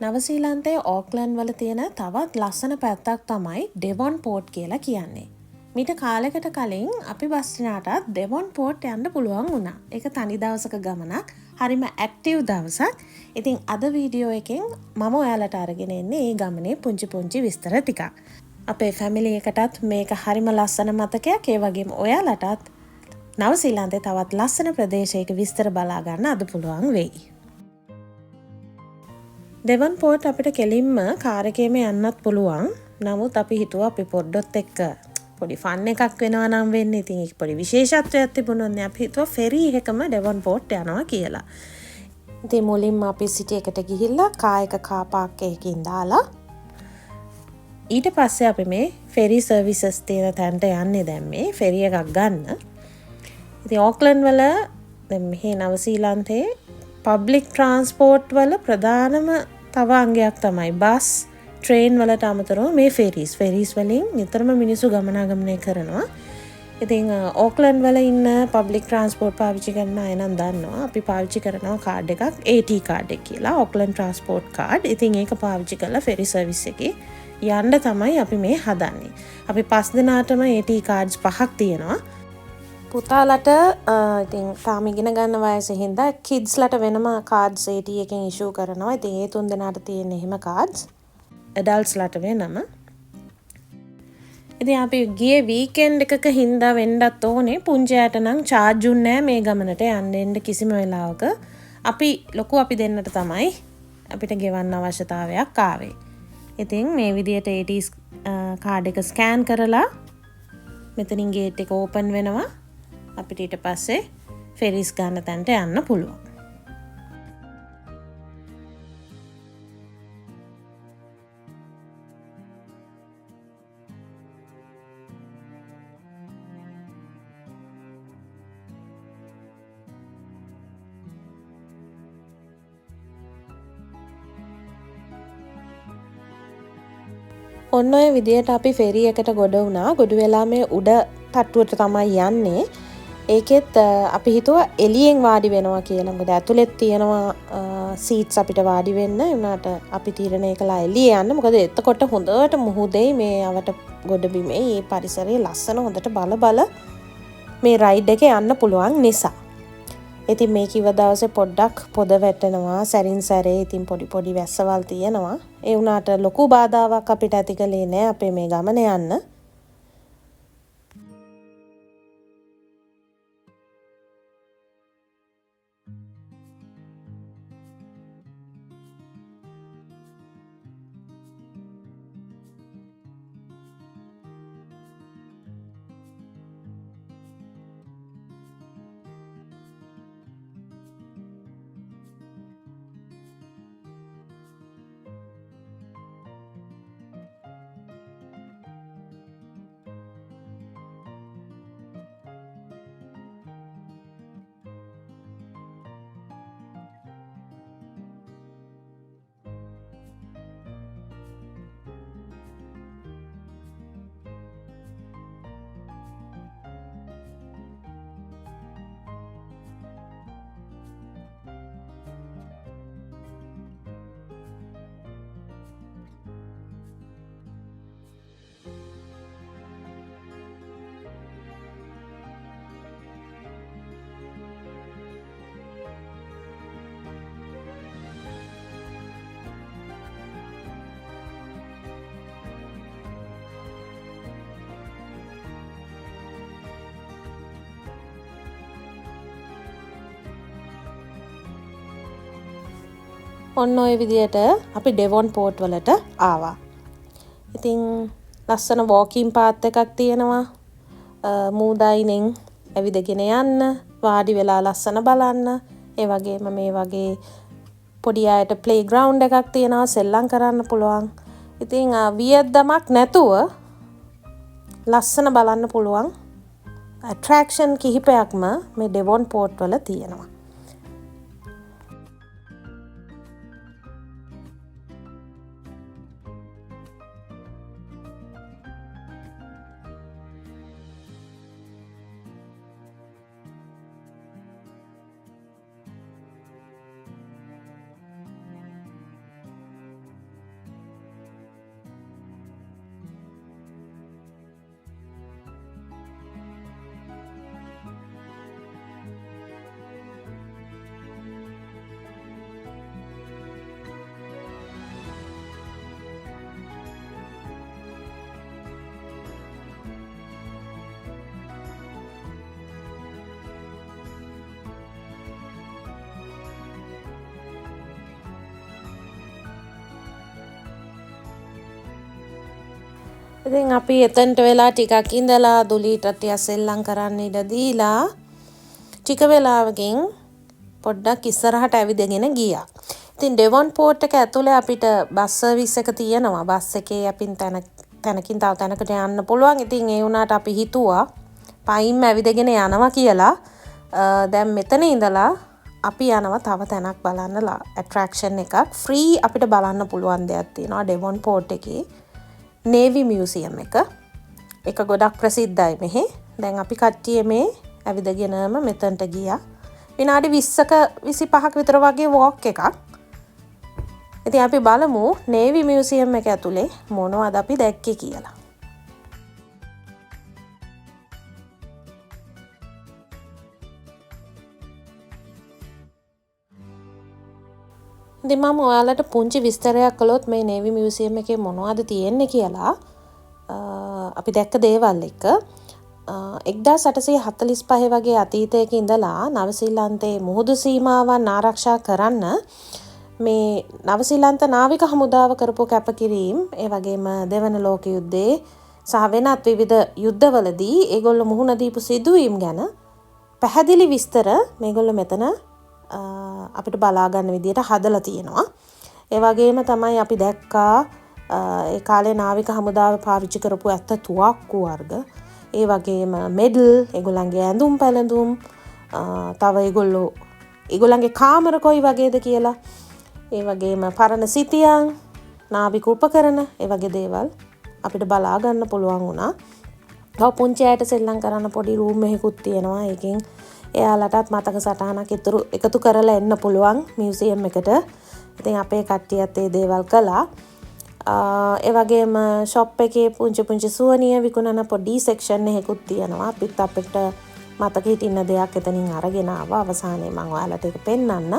නවසීලන්තයේ Auckland වල තියෙන තවත් ලස්සන පැත්තක් තමයි ඩෙවොන්පෝර්ට් කියලා කියන්නේ. මීට කාලෙකට කලින් අපි බස්නාටත් ඩෙවොන්පෝර්ට් යන්න පුළුවන් වුණා. ඒක තනි දවසක ගමනක්. හරිම ඇක්ටිව් දවසක්. ඉතින් අද වීඩියෝ එකෙන් මම ඔයාලට අරගෙන එන්නේ මේ ගමනේ පුංචි විස්තර ටිකක්. අපේ ෆැමිලි එකටත් මේක හරිම ලස්සන මතකයක්. ඒ වගේම ඔයාලටත් නවසීලන්තයේ තවත් ලස්සන ප්‍රදේශයක විස්තර බලා ගන්න අද පුළුවන් වෙයි. ඩෙවොන්පෝර්ට් අපිට කෙලින්ම කාර් එකේම යන්නත් පුළුවන්. නමුත් අපි හිතුවා අපි පොඩ්ඩොත් එක්ක පොඩි ෆන් එකක් වෙනවා නම් වෙන්නේ. ඉතින් ඒක පොඩි විශේෂත්වයක් තිබුණොත් අපි හිතුවා ෆෙරි එකකම ඩෙවොන්පෝර්ට් යනවා කියලා. ඉතින් මුලින්ම අපි සිටි එකට ගිහිල්ලා කායක කාර් පාක් එකකින් දාලා ඊට පස්සේ අපි මේ ෆෙරි සර්විසස් තියෙන තැනට යන්නේ දැන් මේ ෆෙරි එකක් ගන්න. ඉතින් ඕක්ලන්ඩ් වල දැන් මෙහි නවසීලන්තේ පබ්ලික් ට්‍රාන්ස්පෝර්ට් වල ප්‍රධානම තව අංගයක් තමයි බස්, ට්‍රේන් වලට අමතරව මේ ෆෙරිස් වලින් නිතරම මිනිස්සු ගමනාගමනය කරනවා. ඉතින් ඕක්ලන්ඩ් වල ඉන්න පබ්ලික් ට්‍රාන්ස්පෝර්ට් පාවිච්චි කරන අය නම් දන්නවා. අපි පාවිච්චි කරනවා කාඩ් එකක් AT කාඩ් එක කියලා, ඕක්ලන්ඩ් ට්‍රාන්ස්පෝර්ට් කාඩ්. ඉතින් ඒක පාවිච්චි කරලා ෆෙරි සර්විස් එකේ යන්න තමයි අපි මේ හදන්නේ. අපි 5 දෙනාටම AT කාඩ්ස් 5ක් තියෙනවා. පුතාලට ඉතින් තාම ඉගෙන ගන්න වයසේ හින්දා කිඩ්ස්ලට වෙනම කාඩ්ස් AT එකෙන් ඉෂුව කරනවා. ඉතින් ඒ 3 දෙනාට තියෙන එහෙම කාඩ්ස්. ඇඩල්ට්ස්ලට වෙනම. ඉතින් අපි ගියේ වීකෙන්ඩ් එකක හින්දා වෙන්නත් ඕනේ. පුංචියට නම් charge උන්නේ නැහැ මේ ගමනට යන්න කිසිම වෙලාවක. අපි දෙන්නට තමයි අපිට ගෙවන්න අවශ්‍යතාවයක් ආවේ. ඉතින් මේ විදියට AT කාඩ් එක ස්කෑන් කරලා මෙතනින් ගේට් එක ඕපන් වෙනවා. අපිට ඊට පස්සේ ෆෙරිස් ගන්න තැනට යන්න පුළුවන්. ඔන්න ඔය විදියට අපි ෆෙරි එකට ගොඩ වුණා. ගොඩ වෙලා මේ උඩ තට්ටුවට තමයි යන්නේ. ඒකෙත් අපි හිතුවා එළියෙන් වාඩි වෙනවා කියලා. මොකද ඇතුළෙත් තියෙනවා සීට්ස් අපිට වාඩි වෙන්න. ඒ වුණාට අපි තීරණය කළා එළියේ යන්න. මොකද එතකොට හොඳට මුහුදේ මේ අවට ගොඩබිමේ මේ පරිසරයේ ලස්සන හොඳට බල මේ රයිඩ් එකේ යන්න පුළුවන් නිසා. ඉතින් මේ කිව්ව දවසේ පොඩ්ඩක් පොද වැටෙනවා සැරින් සැරේ. ඉතින් පොඩි වැස්සවල් තියෙනවා. ඒ වුණාට ලොකු බාධාවක් අපිට ඇති කළේ නෑ අපේ මේ ගමන යන්න. ඔන්න ඔය විදියට අපි ඩෙවොන්පෝර්ට් වලට ආවා. ඉතින් ලස්සන වෝකින් පාත් එකක් තියෙනවා. මූදයිනෙන් ඇවිදගෙන යන්න, වාඩි වෙලා ලස්සන බලන්න. ඒ වගේම මේ වගේ පොඩි අයට ප්ලේ ග්‍රවුන්ඩ් එකක් තියෙනවා, සෙල්ලම් කරන්න පුළුවන්. ඉතින් වියද්දමක් නැතුව ලස්සන බලන්න පුළුවන් ඇට්‍රැක්ෂන් කිහිපයක්ම මේ ඩෙවොන්පෝර්ට් වල තියෙනවා. ඉතින් අපි එතනට වෙලා ටිකක් ඉඳලා දුලීට ටිකක් සෙල්ලම් කරන්න ඉඩ දීලා ටික වෙලාවකින් පොඩ්ඩක් ඉස්සරහට ඇවිදගෙන ගියා. ඉතින් ඩෙවොන්පෝර්ට් එක ඇතුලේ අපිට බස් සර්විස් එක තියෙනවා. බස් එකේ අපින් තැනකින් තව තැනකට යන්න පුළුවන්. ඉතින් ඒ වුණාට අපි හිතුවා පයින්ම ඇවිදගෙන යනවා කියලා. දැන් මෙතන ඉඳලා අපි යනවා තව තැනක් බලන්න ඇට්‍රැක්ෂන් එකක් ෆ්‍රී අපිට බලන්න පුළුවන් දෙයක් තියෙනවා ඩෙවොන්පෝර්ට් එකේ නේවි මියුසියම් එක. ඒක ගොඩක් ප්‍රසිද්ධයි මෙහි. දැන් අපි කට්ටිය මේ ඇවිදගෙනම මෙතනට ගියා. විනාඩි 20ක 25ක විතර වගේ වෝක් එකක්. ඉතින් අපි බලමු නේවි මියුසියම් එක ඇතුලේ මොනවද අපි දැක්කේ කියලා. ඉතින් මම ඔයාලට පුංචි විස්තරයක් කළොත් මේ නේවි මියුසියම් එකේ මොනවද තියෙන්නේ කියලා අපි දැක්ක දේවල් එක 1845 වගේ අතීතයක ඉඳලා නවසීලන්තයේ මුහුදු සීමාවන් ආරක්ෂා කරන්න මේ නවසීලන්ත නාවික හමුදාව කරපු කැපකිරීම ඒ වගේම දෙවන ලෝක යුද්ධයේ සහ වෙනත් විවිධ යුද්ධවලදී ඒගොල්ලෝ මුහුණ දීපු සිදුවීම් ගැන පැහැදිලි විස්තර මේගොල්ලෝ මෙතන අපිට බලා ගන්න විදියට හදලා තියෙනවා. ඒ වගේම තමයි අපි දැක්කා ඒ කාලේ නාවික හමුදාව පාවිච්චි කරපු ඇත්ත තුවක්කු වර්ග. ඒ වගේම මෙඩල්, ඒගොල්ලන්ගේ ඇඳුම් පැළඳුම්, තව ඒගොල්ලන්ගේ කාමර කොයි වගේද කියලා. ඒ වගේම පරණ සිතියන්, නාවික උපකරණ, ඒ වගේ දේවල් අපිට බලා ගන්න පුළුවන් වුණා. තව පුංචි අයට සෙල්ලම් කරන්න පොඩි රූම් එකකුත් තියෙනවා. ඒකෙන් එයාලටත් මතක සටහනක් එකතු කරලා එන්න පුළුවන් මියුසියම් එකට. ඉතින් අපේ කට්ටියත් ඒ දේවල් කළා. ඒ වගේම ෂොප් එකේ පුංචි සුවනිය විකුණන පොඩි සෙක්ෂන් එකකුත් තියෙනවා. අපිත් අපිට මතක හිටින්න දෙයක් එතනින් අරගෙන ආවා. අවසානයේ මම ඔයාලට ඒක පෙන්නන්න.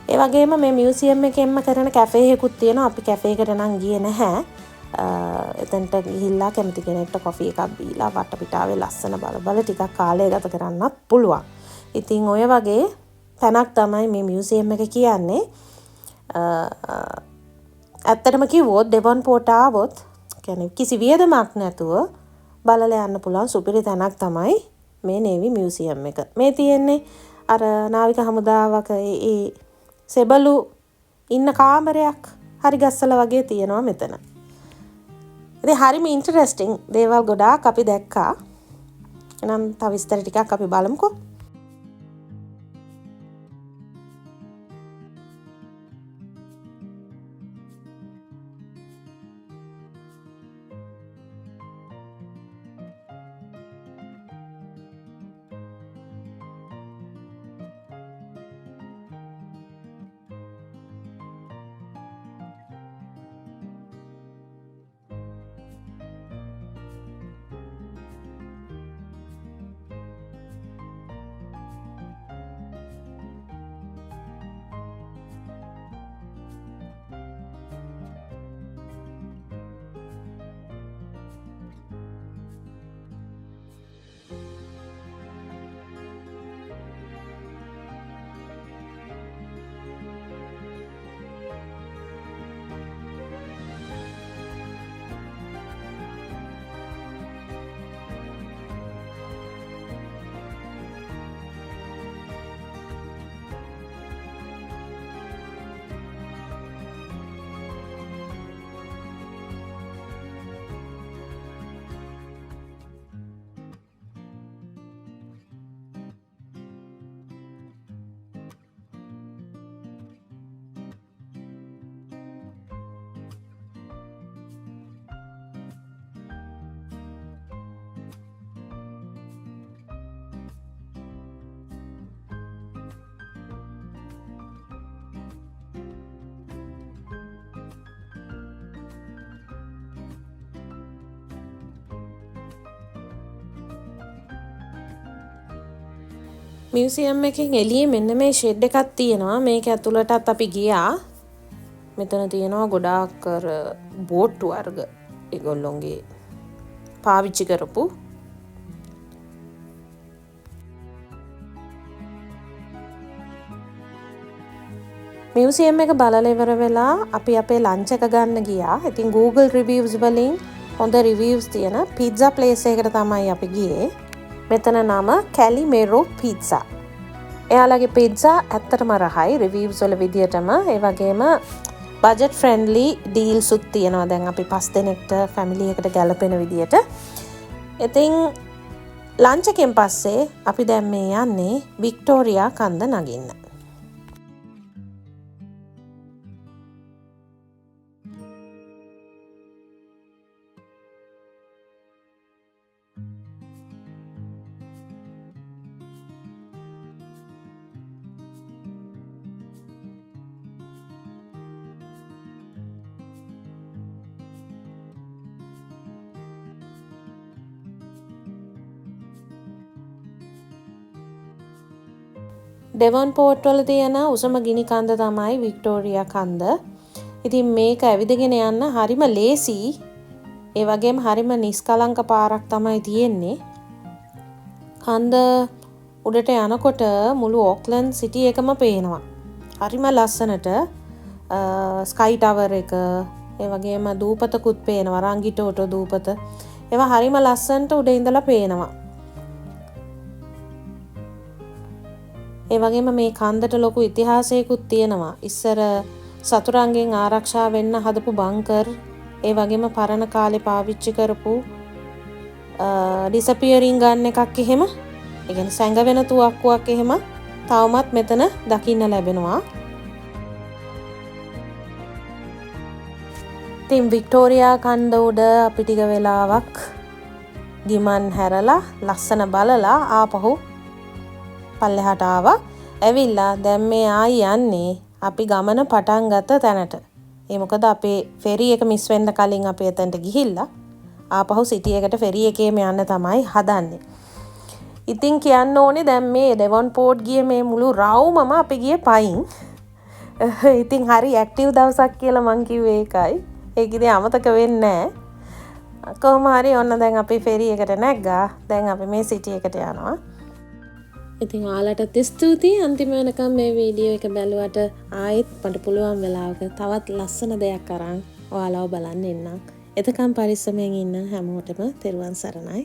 ඒ වගේම මේ මියුසියම් එකෙන්ම කරන කැෆේ එකකුත් තියෙනවා. අපි කැෆේ එකට නම් ගියේ නැහැ. එතනට ගිහිල්ලා කැමති කෙනෙක්ට කොෆි එකක් බීලා වටපිටාවේ ලස්සන බල ටිකක් කාලය ගත කරන්නත් පුළුවන්. ඉතින් ඔය වගේ තැනක් තමයි මේ මියුසියම් එක කියන්නේ. ඇත්තටම කිව්වොත් ඩෙවොන්පෝර්ට් ආවොත් කියන්නේ කිසි වියදමක් නැතුව බලලා යන්න පුළුවන් සුපිරි තැනක් තමයි මේ නේවි මියුසියම් එක. මේ තියෙන්නේ අර නාවික හමුදාවක ඒ සෙබළු ඉන්න කාමරයක් හරි ගස්සලා වගේ තියෙනවා මෙතන. ඉතින් හරිම ඉන්ටරෙස්ටිං දේවල් ගොඩාක් අපි දැක්කා. එහෙනම් තව විස්තර ටිකක් අපි බලමුකෝ. මියුසියම් එකෙන් එළියේ මෙන්න මේ ෂෙඩ් එකක් තියෙනවා. මේක ඇතුළටත් අපි ගියා. මෙතන තියෙනවා ගොඩාක් බෝට්ටු වර්ග ඒගොල්ලොන්ගේ පාවිච්චි කරපු. මියුසියම් එක බලලා ඉවර වෙලා අපි අපේ ලන්ච් එක ගන්න ගියා. ඉතින් Google reviews වලින් හොඳ රිවිව්ස් තියෙන පිට්සා ප්ලේස් එකකට තමයි අපි ගියේ. මෙතන නම කැලිමෙරෝ පිට්සා. එයාලගේ පිට්සා ඇත්තටම රහයි රිවිව්ස් වල විදියටම. ඒ වගේම බජට් ෆ්‍රෙන්ඩ්ලි ඩීල්ස් උත් තියෙනවා. දැන් අපි 5 දෙනෙක්ට ෆැමිලි එකට ගැලපෙන විදියට. ඉතින් ලන්ච් එකෙන් පස්සේ අපි දැන් මේ යන්නේ වික්ටෝරියා කන්ද නගින්න. ඩෙවොන්පෝර්ට් වල තියෙන උසම ගිනි කන්ද තමයි වික්ටෝරියා කන්ද. ඉතින් මේක ඇවිදගෙන යන්න හරිම ලේසි. ඒ වගේම හරිම නිස්කලංක පාරක් තමයි තියෙන්නේ. කන්ද උඩට යනකොට මුළු ඕක්ලන්ඩ් සිටි එකම පේනවා. හරිම ලස්සනට ස්කයි ටවර් එක, ඒ වගේම දූපතකුත් පේනවා. රංගිටෝටෝ දූපත. ඒවා හරිම ලස්සනට උඩ ඉඳලා පේනවා. ඒ වගේම මේ කන්දට ලොකු ඉතිහාසයකුත් තියෙනවා. ඉස්සර සතුරන්ගෙන් ආරක්ෂා වෙන්න හදපු බංකර්, ඒ වගේම පරණ කාලේ පාවිච්චි කරපු ඩිසපියරින් ගන් එකක් එහෙම, ඒ කියන්නේ සැඟවෙන තුවක්කුවක් එහෙම තවමත් මෙතන දකින්න ලැබෙනවා. ඉතින් වික්ටෝරියා කන්ද උඩ අපි ටික වෙලාවක් ගිමන් හැරලා ලස්සන බලලා ආපහු පල්ලෙහාට ආවා. ඇවිල්ලා දැන් මේ ආයි යන්නේ අපි ගමන පටන් ගත්ත තැනට. ඒ මොකද අපේ ෆෙරි එක මිස් වෙන්න කලින් අපි එතනට ගිහිල්ලා ආපහු සිටි එකට ෆෙරි එකේම යන්න තමයි හදන්නේ. ඉතින් කියන්න ඕනේ දැන් මේ ඩෙවොන්පෝර්ට් ගියේ මේ මුළු රවුමම අපි ගියේ පයින්. ඉතින් හරි ඇක්ටිව් දවසක් කියලා මං කිව්වේ ඒකයි. ඒක ඉතින් අමතක වෙන්නේ නැහැ. කොහොම හරි ඔන්න දැන් අපි ෆෙරි එකට නැග්ගා. දැන් අපි මේ සිටි එකට යනවා. ඉතින් ඔයාලටත් ස්තුතියි අන්තිම වෙනකම් මේ වීඩියෝ එක බැලුවට. ආයෙත් මට පුළුවන් වෙලාවක තවත් ලස්සන දෙයක් අරන් ඔයාලව බලන්න එන්නම්. එතකම් පරිස්සමෙන් ඉන්න හැමෝටම තෙරුවන් සරණයි.